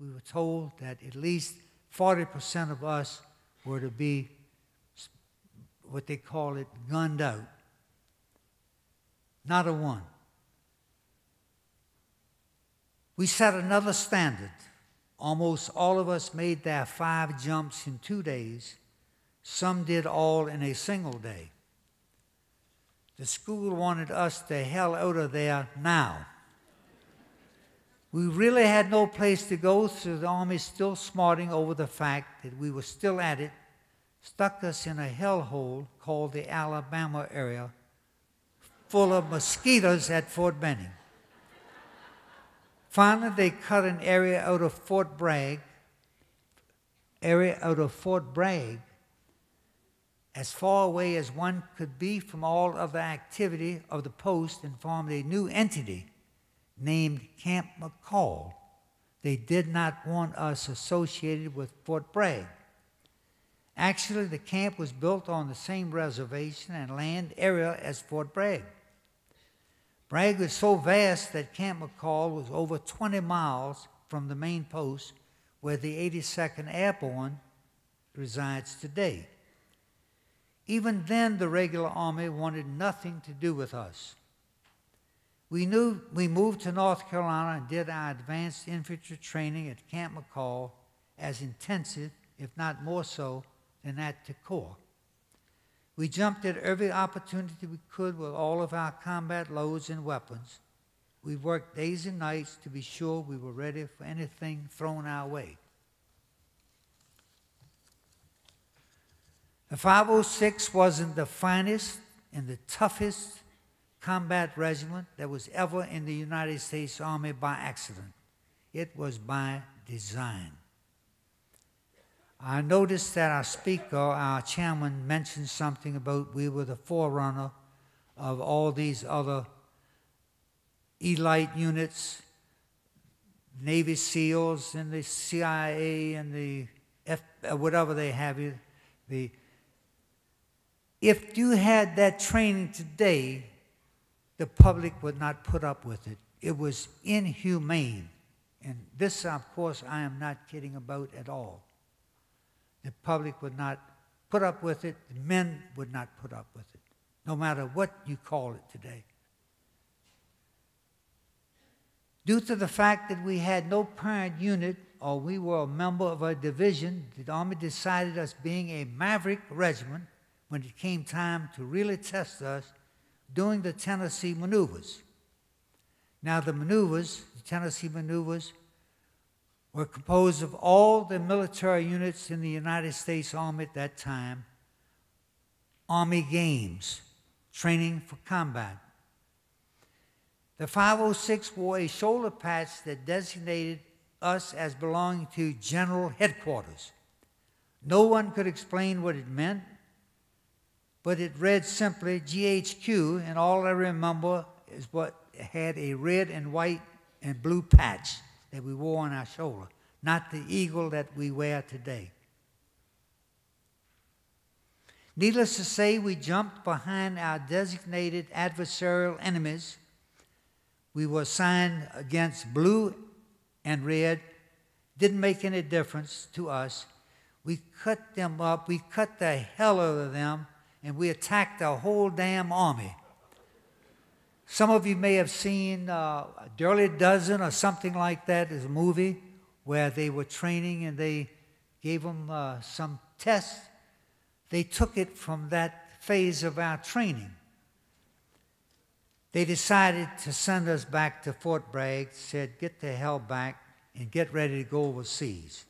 we were told that at least 40% of us were to be what they call it, gunned out. Not a one. We set another standard. Almost all of us made their 5 jumps in 2 days. Some did all in a single day. The school wanted us the hell out of there now. We really had no place to go, so the Army, still smarting over the fact that we were still at it, stuck us in a hellhole called the Alabama area, full of mosquitoes at Fort Benning. Finally, they cut an area out of Fort Bragg, as far away as one could be from all other activity of the post, and formed a new entity named Camp McCall. They did not want us associated with Fort Bragg. Actually, the camp was built on the same reservation and land area as Fort Bragg. Bragg was so vast that Camp McCall was over 20 miles from the main post where the 82nd Airborne resides today. Even then, the regular Army wanted nothing to do with us. We moved to North Carolina and did our advanced infantry training at Camp McCall as intensive, if not more so, than at the Corps. We jumped at every opportunity we could with all of our combat loads and weapons. We worked days and nights to be sure we were ready for anything thrown our way. The 506 wasn't the finest and the toughest combat regiment that was ever in the United States Army by accident. It was by design. I noticed that our speaker, our chairman, mentioned something about we were the forerunner of all these other elite units, Navy SEALs and the CIA and the whatever they have. If you had that training today, the public would not put up with it. It was inhumane. And this, of course, I am not kidding about at all. The public would not put up with it. The men would not put up with it, no matter what you call it today. Due to the fact that we had no parent unit or we were a member of a division, the Army decided us being a maverick regiment when it came time to really test us during the Tennessee maneuvers. Now the Tennessee maneuvers, were composed of all the military units in the United States Army at that time, Army games, training for combat. The 506 wore a shoulder patch that designated us as belonging to General Headquarters. No one could explain what it meant, but it read simply GHQ, and all I remember is what had a red and white and blue patch that we wore on our shoulder, not the eagle that we wear today. Needless to say, we jumped behind our designated adversarial enemies. We were assigned against blue and red. Didn't make any difference to us. We cut them up. We cut the hell out of them, and we attacked the whole damn army. Some of you may have seen Dirty Dozen or something like that. It's a movie where they were training and they gave them some tests. They took it from that phase of our training. They decided to send us back to Fort Bragg, said, get the hell back and get ready to go overseas.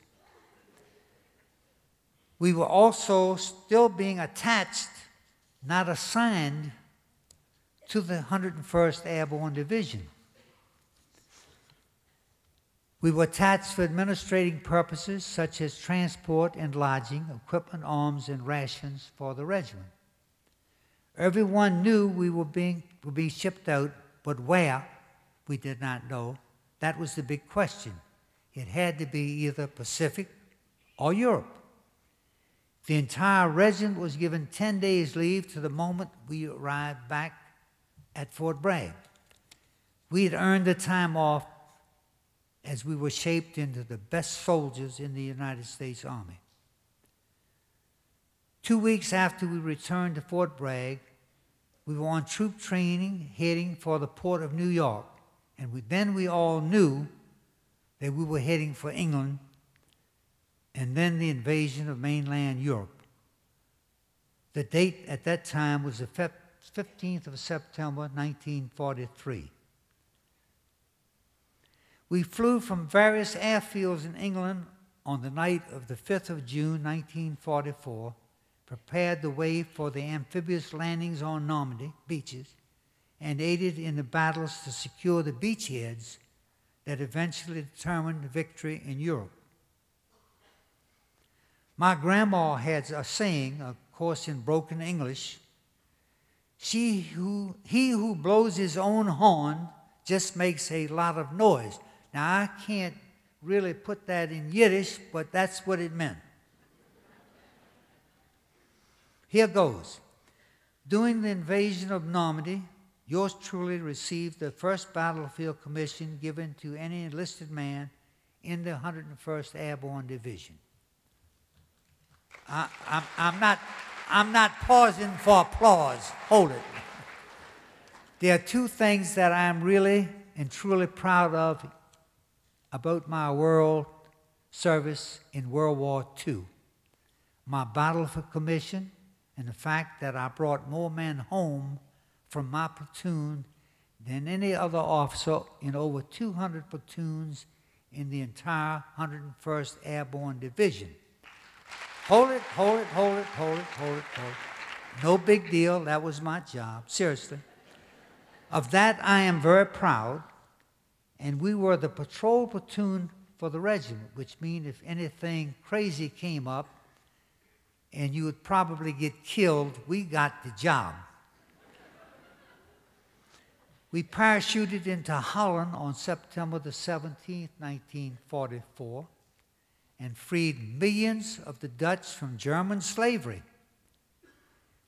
We were also still being attached, not assigned, to the 101st Airborne Division. We were attached for administrative purposes such as transport and lodging, equipment, arms, and rations for the regiment. Everyone knew we were being shipped out, but where, we did not know. That was the big question. It had to be either Pacific or Europe. The entire regiment was given 10 days leave to the moment we arrived back at Fort Bragg. We had earned the time off as we were shaped into the best soldiers in the United States Army. 2 weeks after we returned to Fort Bragg, we were on troop training heading for the port of New York, and then we all knew that we were heading for England and then the invasion of mainland Europe. The date at that time was the 15th of September, 1943. We flew from various airfields in England on the night of the 5th of June, 1944, prepared the way for the amphibious landings on Normandy beaches, and aided in the battles to secure the beachheads that eventually determined victory in Europe. My grandma had a saying, of course in broken English, he who blows his own horn just makes a lot of noise. Now, I can't really put that in Yiddish, but that's what it meant. Here goes. During the invasion of Normandy, yours truly received the first battlefield commission given to any enlisted man in the 101st Airborne Division. I'm not pausing for applause. Hold it. There are two things that I'm really and truly proud of about my world service in World War II. My battlefield commission and the fact that I brought more men home from my platoon than any other officer in over 200 platoons in the entire 101st Airborne Division. Hold it. No big deal, that was my job, seriously. Of that I am very proud, and we were the patrol platoon for the regiment, which means if anything crazy came up and you would probably get killed, we got the job. We parachuted into Holland on September the 17th, 1944, and freed millions of the Dutch from German slavery.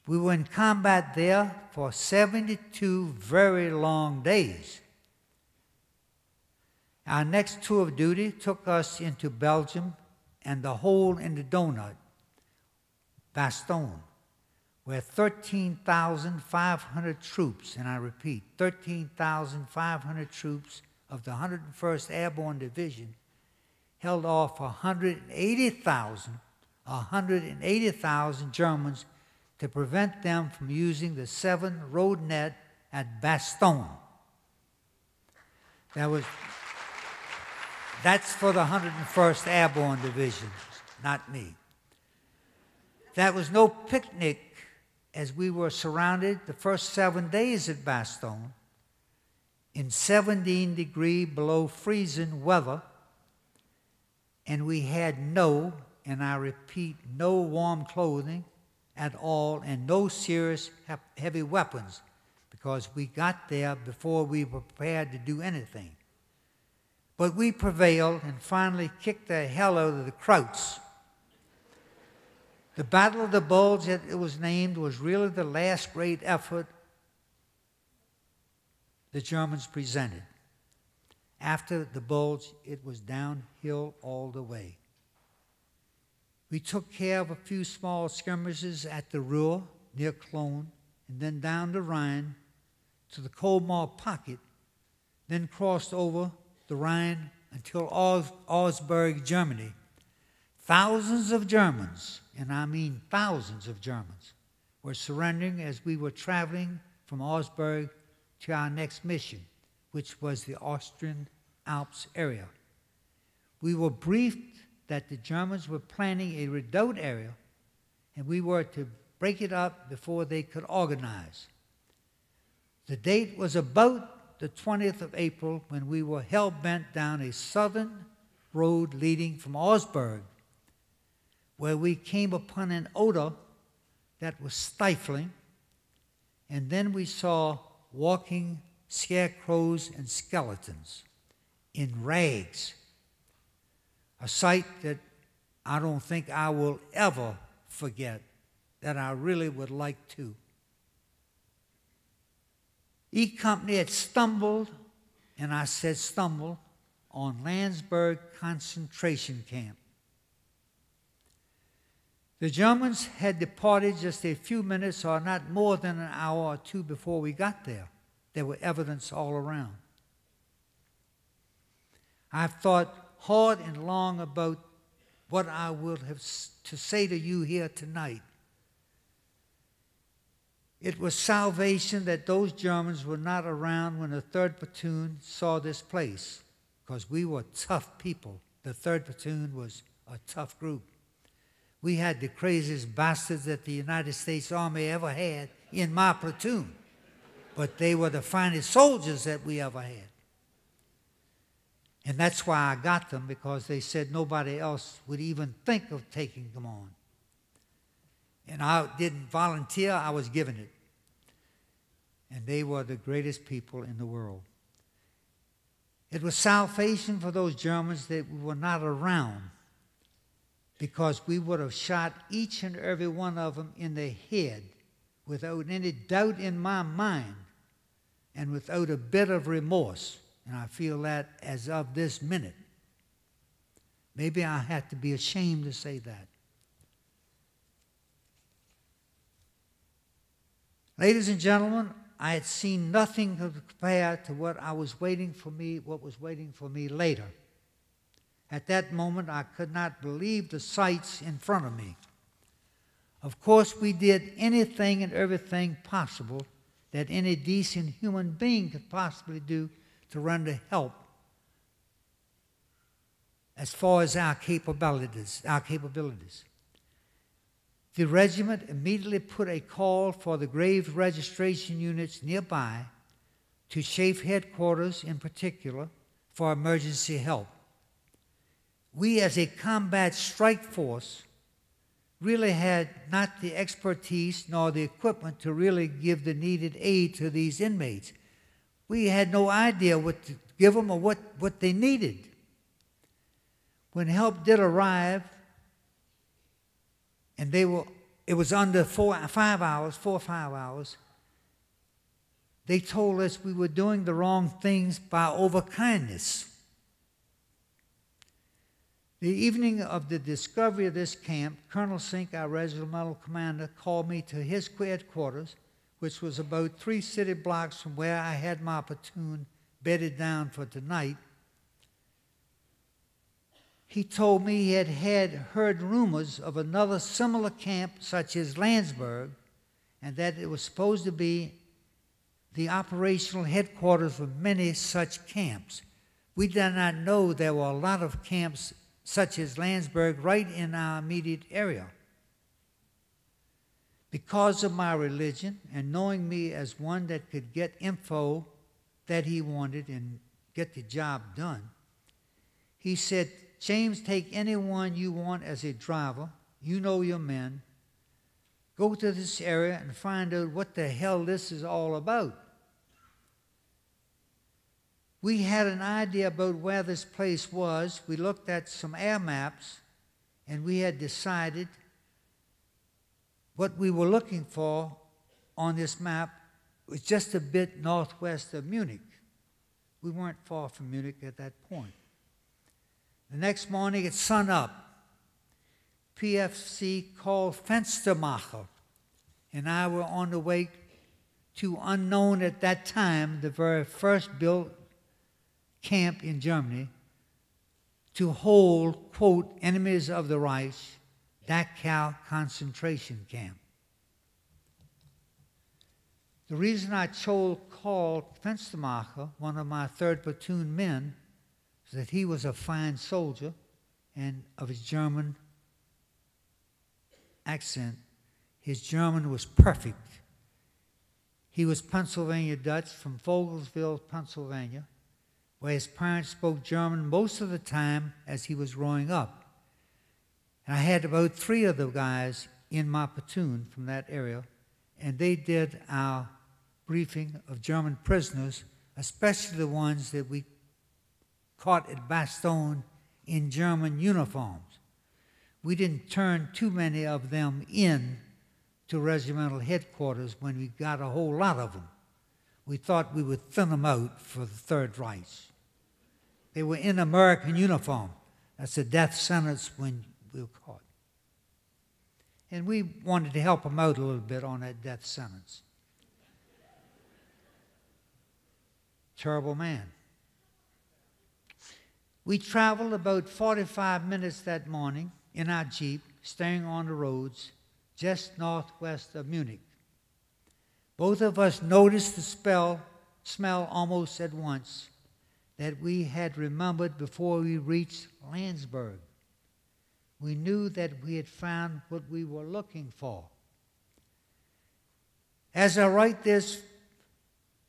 We were in combat there for 72 very long days. Our next tour of duty took us into Belgium and the hole in the donut, Bastogne, where 13,500 troops, and I repeat, 13,500 troops of the 101st Airborne Division held off 180,000 Germans to prevent them from using the 7 road net at Bastogne. That's for the 101st Airborne Division, not me. That was no picnic, as we were surrounded the first 7 days at Bastogne in 17 degree below freezing weather, and we had no, and I repeat, no warm clothing at all and no serious heavy weapons, because we got there before we were prepared to do anything. But we prevailed and finally kicked the hell out of the Krauts. The Battle of the Bulge, as it was named, was really the last great effort the Germans presented. After the Bulge, it was downhill all the way. We took care of a few small skirmishes at the Ruhr, near Cologne, and then down the Rhine to the Colmar Pocket, then crossed over the Rhine until Augsburg, Germany. Thousands of Germans, and I mean thousands of Germans, were surrendering as we were traveling from Augsburg to our next mission, which was the Austrian Alps area. We were briefed that the Germans were planning a redoubt area, and we were to break it up before they could organize. The date was about the 20th of April, when we were hell-bent down a southern road leading from Augsburg, where we came upon an odor that was stifling, and then we saw walking scarecrows and skeletons in rags, a sight that I don't think I will ever forget, that I really would like to. E Company had stumbled, and I said stumbled, on Landsberg concentration camp. The Germans had departed just a few minutes or not more than an hour or two before we got there. There were evidence all around. I've thought hard and long about what I will have to say to you here tonight. It was salvation that those Germans were not around when the 3rd Platoon saw this place, because we were tough people. The 3rd Platoon was a tough group. We had the craziest bastards that the United States Army ever had in my platoon, but they were the finest soldiers that we ever had. And that's why I got them, because they said nobody else would even think of taking them on. And I didn't volunteer, I was given it. And they were the greatest people in the world. It was salvation for those Germans that we were not around, because we would have shot each and every one of them in the head without any doubt in my mind and without a bit of remorse. And I feel that as of this minute. Maybe I had to be ashamed to say that. Ladies and gentlemen, I had seen nothing to compare to what was waiting for me later. At that moment, I could not believe the sights in front of me. Of course, we did anything and everything possible that any decent human being could possibly do to render help as far as our capabilities. The regiment immediately put a call for the grave registration units nearby to Chafe headquarters in particular for emergency help. We as a combat strike force really had not the expertise nor the equipment to really give the needed aid to these inmates. We had no idea what to give them or what they needed. When help did arrive, and it was under 4 or 5 hours, they told us we were doing the wrong things by overkindness. The evening of the discovery of this camp, Colonel Sink, our regimental commander, called me to his headquarters, which was about 3 city blocks from where I had my platoon bedded down for tonight. He told me he had heard rumors of another similar camp such as Landsberg, and that it was supposed to be the operational headquarters of many such camps. We did not know there were a lot of camps such as Landsberg right in our immediate area. Because of my religion and knowing me as one that could get info that he wanted and get the job done, he said, "James, take anyone you want as a driver. You know your men. Go to this area and find out what the hell this is all about." We had an idea about where this place was. We looked at some air maps, and we had decided what we were looking for on this map was just a bit northwest of Munich. We weren't far from Munich at that point. The next morning at sunup, PFC called Fenstermacher, and I were on the way to unknown at that time, the very first built camp in Germany to hold, quote, enemies of the Reich, Dachau concentration camp. The reason I called Fenstermacher, one of my 3rd Platoon men, is that he was a fine soldier and of his German accent. His German was perfect. He was Pennsylvania Dutch from Vogelsville, Pennsylvania, where his parents spoke German most of the time as he was growing up. And I had about 3 of the guys in my platoon from that area, and they did our briefing of German prisoners, especially the ones that we caught at Bastogne in German uniforms. We didn't turn too many of them in to regimental headquarters when we got a whole lot of them. We thought we would thin them out for the Third Reich. They were in American uniform. That's a death sentence when we were caught. And we wanted to help them out a little bit on that death sentence. Terrible man. We traveled about 45 minutes that morning in our Jeep, staying on the roads just northwest of Munich. Both of us noticed the smell almost at once that we had remembered before we reached Landsberg. We knew that we had found what we were looking for. As I write this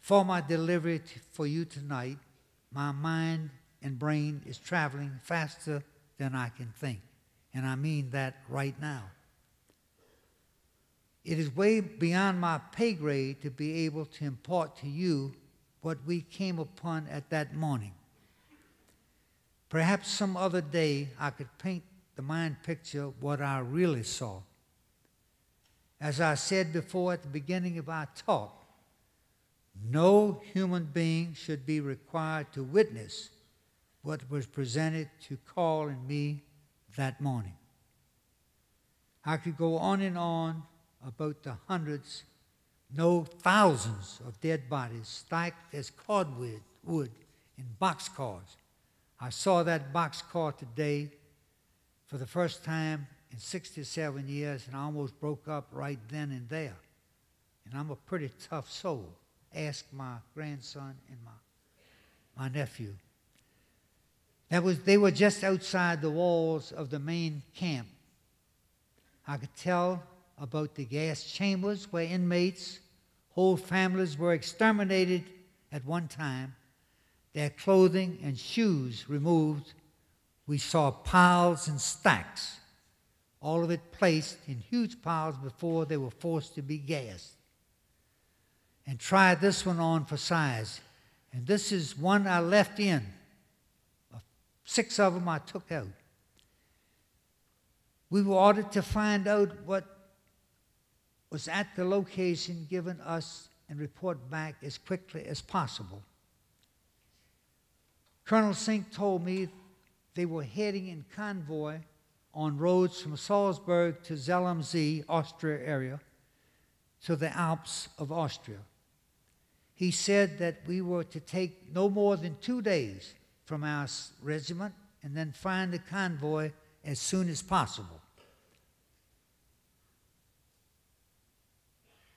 for my delivery for you tonight, my mind and brain is traveling faster than I can think. And I mean that right now. It is way beyond my pay grade to be able to impart to you what we came upon at that morning. Perhaps some other day I could paint the mind picture of what I really saw. As I said before at the beginning of our talk, no human being should be required to witness what was presented to Carl and me that morning. I could go on and on about the hundreds, no thousands of dead bodies stacked as cordwood in boxcars. I saw that boxcar today for the first time in 67 years, and I almost broke up right then and there. And I'm a pretty tough soul. Ask my grandson and my nephew. They were just outside the walls of the main camp. I could tell about the gas chambers where inmates, whole families were exterminated at one time, their clothing and shoes removed. We saw piles and stacks, all of it placed in huge piles before they were forced to be gassed. And tried this one on for size. And this is one I left in. 6 of them I took out. We were ordered to find out what was at the location given us and report back as quickly as possible. Colonel Sink told me they were heading in convoy on roads from Salzburg to Zell-am-See, Austria area, to the Alps of Austria. He said that we were to take no more than 2 days from our regiment and then find the convoy as soon as possible.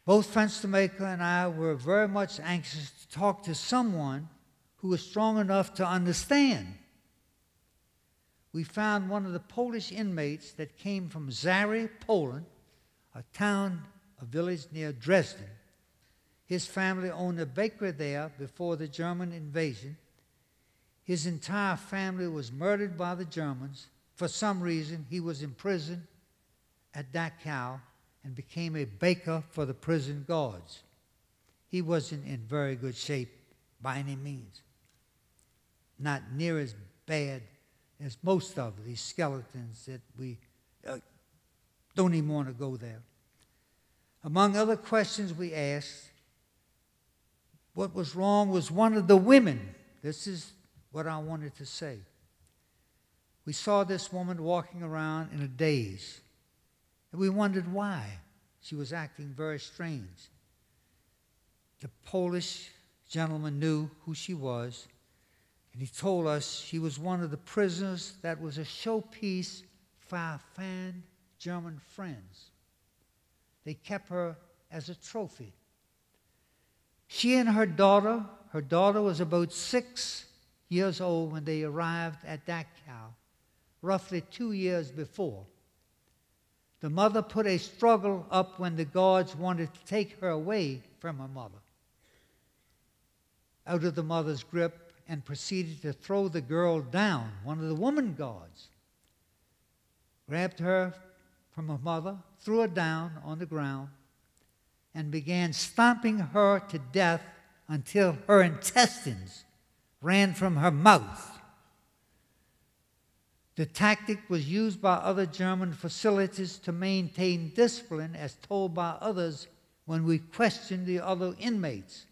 Both Fenstermaker and I were very much anxious to talk to someone who was strong enough to understand. We found one of the Polish inmates that came from Zary, Poland, a village near Dresden. His family owned a bakery there before the German invasion. His entire family was murdered by the Germans. For some reason, he was imprisoned at Dachau and became a baker for the prison guards. He wasn't in very good shape by any means. Not near as bad as most of these skeletons that we don't even want to go there. Among other questions we asked, what was wrong was one of the women. This is what I wanted to say. We saw this woman walking around in a daze, and we wondered why. She was acting very strange. The Polish gentleman knew who she was, and he told us she was one of the prisoners that was a showpiece for our fine German friends. They kept her as a trophy. She and her daughter was about 6 years old when they arrived at Dachau, roughly 2 years before. The mother put a struggle up when the guards wanted to take her away from her mother, out of the mother's grip, and proceeded to throw the girl down. One of the woman guards grabbed her from her mother, threw her down on the ground, and began stomping her to death until her intestines ran from her mouth. The tactic was used by other German facilities to maintain discipline, as told by others when we questioned the other inmates.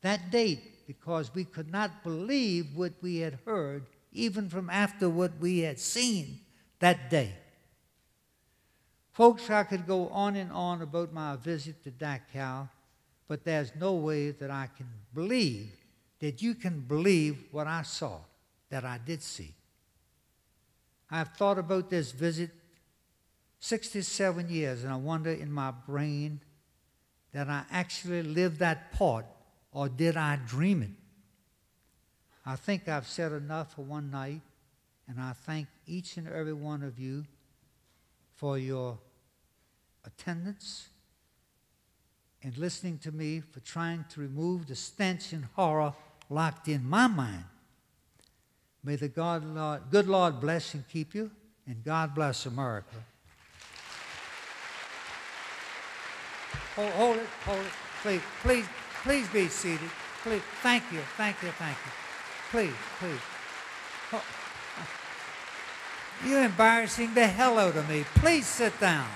That date, because we could not believe what we had heard, even from after what we had seen that day. Folks, I could go on and on about my visit to Dachau, but there's no way that I can believe that you can believe what I saw, that I did see. I've thought about this visit 67 years, and I wonder in my brain that I actually lived that part, or did I dream it? I think I've said enough for one night, and I thank each and every one of you for your attendance and listening to me, for trying to remove the stench and horror locked in my mind. May the good Lord bless and keep you, and God bless America. Hold it, please be seated. Please, thank you. Please. Oh. You're embarrassing the hell out of me. Please sit down.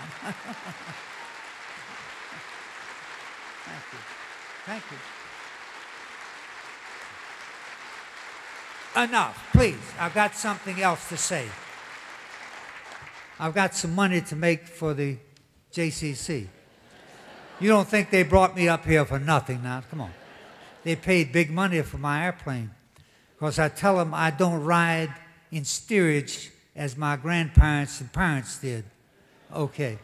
Thank you. Enough, please. I've got something else to say. I've got some money to make for the JCC. You don't think they brought me up here for nothing now? Come on. They paid big money for my airplane, because I tell them I don't ride in steerage as my grandparents and parents did. Okay.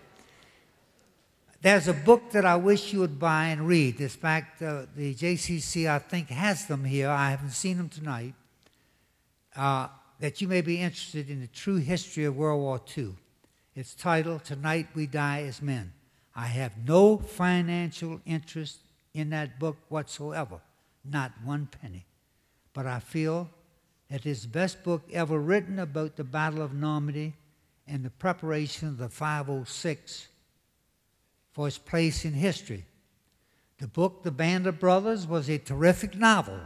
There's a book that I wish you would buy and read. In fact, the JCC, I think, has them here. I haven't seen them tonight. That you may be interested in the true history of World War II. It's titled, Tonight We Die as Men. I have no financial interest in that book whatsoever, not one penny. But I feel that it's the best book ever written about the Battle of Normandy and the preparation of the 506 for its place in history. The book, The Band of Brothers, was a terrific novel,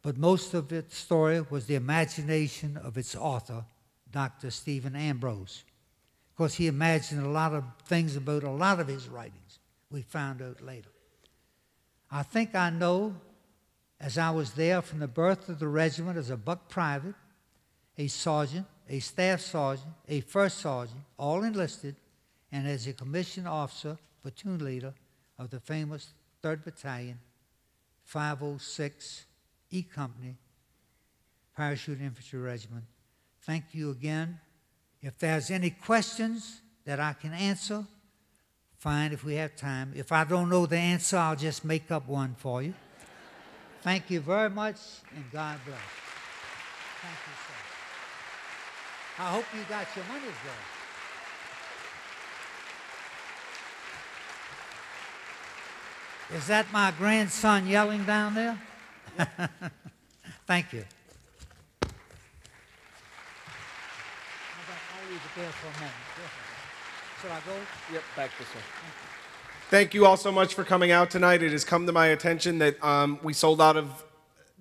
but most of its story was the imagination of its author, Dr. Stephen Ambrose. Of course, he imagined a lot of things about a lot of his writings, we found out later. I think I know, as I was there from the birth of the regiment as a buck private, a sergeant, a staff sergeant, a first sergeant, all enlisted, and as a commissioned officer, platoon leader of the famous 3rd Battalion, 506 E Company, Parachute Infantry Regiment. Thank you again. If there's any questions that I can answer, fine if we have time. If I don't know the answer, I'll just make up one for you. Thank you very much, and God bless. Thank you, sir. I hope you got your money's worth. Is that my grandson yelling down there? Thank you. I'll leave it there for a moment. Should I go? Yep, back this way. Thank you all so much for coming out tonight. It has come to my attention that we sold out of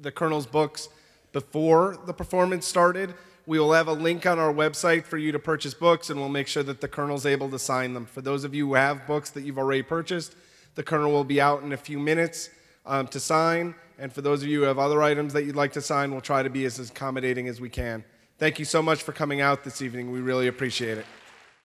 the Colonel's books before the performance started. We will have a link on our website for you to purchase books, and we'll make sure that the Colonel's able to sign them. For those of you who have books that you've already purchased, the Colonel will be out in a few minutes to sign. And for those of you who have other items that you'd like to sign, we'll try to be as accommodating as we can. Thank you so much for coming out this evening. We really appreciate it.